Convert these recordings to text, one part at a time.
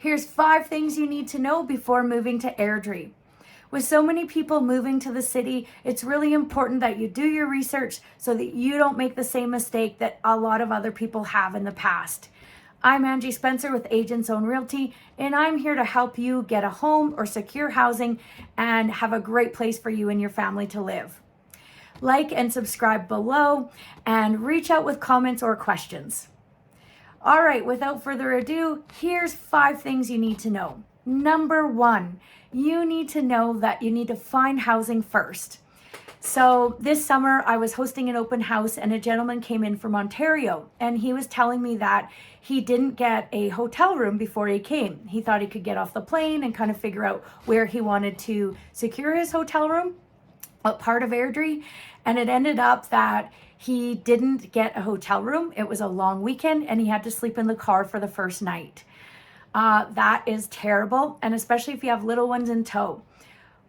Here's 5 things you need to know before moving to Airdrie. With so many people moving to the city, it's really important that you do your research so that you don't make the same mistake that a lot of other people have in the past. I'm Angie Spencer with Agents Own Realty, and I'm here to help you get a home or secure housing and have a great place for you and your family to live. Like and subscribe below and reach out with comments or questions. All right, without further ado, here's 5 things you need to know. Number 1, you need to know that you need to find housing first. So this summer I was hosting an open house and a gentleman came in from Ontario and he was telling me that he didn't get a hotel room before he came. He thought he could get off the plane and kind of figure out where he wanted to secure his hotel room, what part of Airdrie, and it ended up that he didn't get a hotel room. It was a long weekend and he had to sleep in the car for the first night. That is terrible, and especially if you have little ones in tow.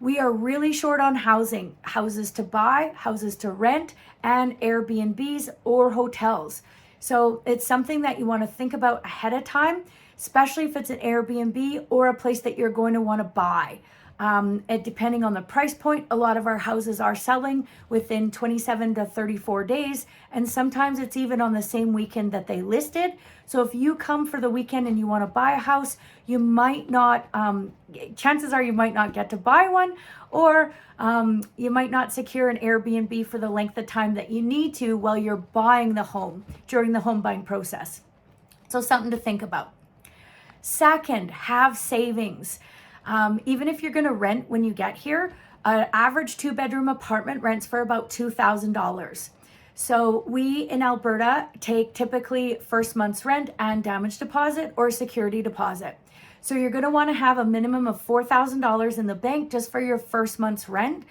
We are really short on housing, houses to buy, houses to rent, and Airbnbs or hotels. So it's something that you want to think about ahead of time, especially if it's an Airbnb or a place that you're going to want to buy. Depending on the price point, a lot of our houses are selling within 27 to 34 days, and sometimes it's even on the same weekend that they listed. So if you come for the weekend and you want to buy a house, you might not, chances are you might not get to buy one, or you might not secure an Airbnb for the length of time that you need to while you're buying the home during the home buying process. So something to think about. Second, have savings. Even if you're going to rent when you get here, an average 2-bedroom apartment rents for about $2,000. So we in Alberta take typically first month's rent and damage deposit or security deposit. So you're going to want to have a minimum of $4,000 in the bank just for your first month's rent,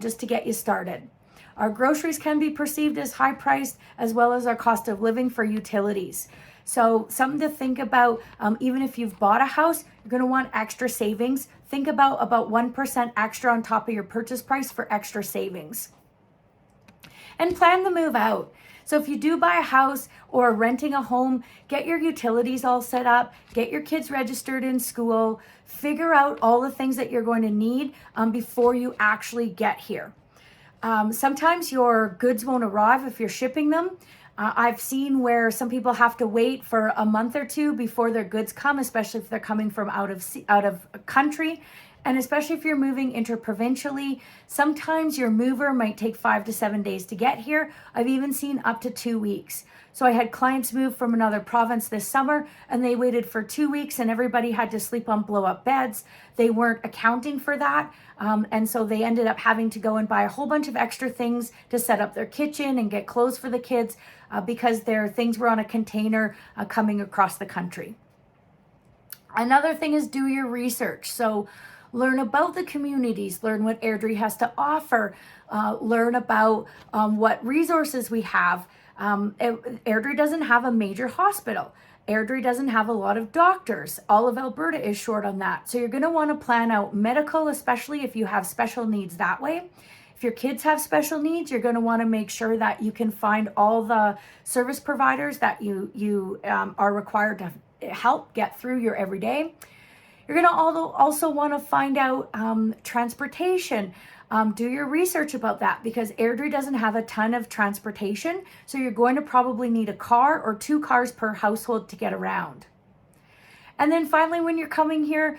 just to get you started. Our groceries can be perceived as high priced, as well as our cost of living for utilities. So something to think about, even if you've bought a house, you're going to want extra savings. Think about 1% extra on top of your purchase price for extra savings. And plan the move out. So if you do buy a house or renting a home, get your utilities all set up, get your kids registered in school, figure out all the things that you're going to need before you actually get here. Sometimes your goods won't arrive if you're shipping them. I've seen where some people have to wait for a month or 2 before their goods come, especially if they're coming from out of country. And especially if you're moving interprovincially, sometimes your mover might take 5 to 7 days to get here. I've even seen up to 2 weeks. So I had clients move from another province this summer and they waited for 2 weeks and everybody had to sleep on blow up beds. They weren't accounting for that. And so they ended up having to go and buy a whole bunch of extra things to set up their kitchen and get clothes for the kids because their things were on a container coming across the country. Another thing is do your research. So learn about the communities, learn what Airdrie has to offer, learn about what resources we have. Airdrie doesn't have a major hospital. Airdrie doesn't have a lot of doctors. All of Alberta is short on that. So you're going to want to plan out medical, especially if you have special needs that way. If your kids have special needs, you're going to want to make sure that you can find all the service providers that you are required to help get through your everyday. You're going to also want to find out transportation. Do your research about that because Airdrie doesn't have a ton of transportation. So you're going to probably need a car or 2 cars per household to get around. And then finally, when you're coming here,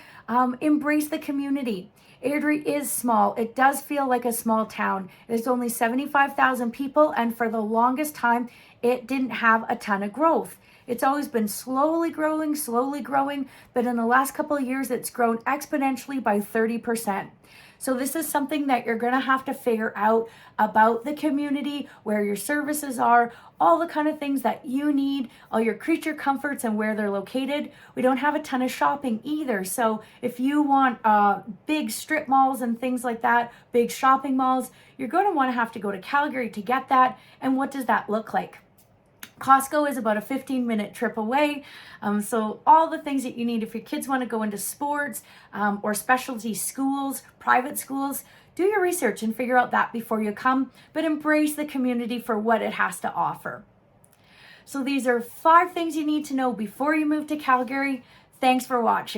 embrace the community. Airdrie is small. It does feel like a small town. There's only 75,000 people, and for the longest time, it didn't have a ton of growth. It's always been slowly growing, but in the last couple of years, it's grown exponentially by 30%. So this is something that you're going to have to figure out about the community, where your services are, all the kind of things that you need, all your creature comforts and where they're located. We don't have a ton of shopping either. So if you want big strip malls and things like that, big shopping malls, you're going to want to have to go to Calgary to get that. And what does that look like? Costco is about a 15-minute trip away. So all the things that you need if your kids want to go into sports or specialty schools, private schools, do your research and figure out that before you come, but embrace the community for what it has to offer. So these are 5 things you need to know before you move to Calgary. Thanks for watching.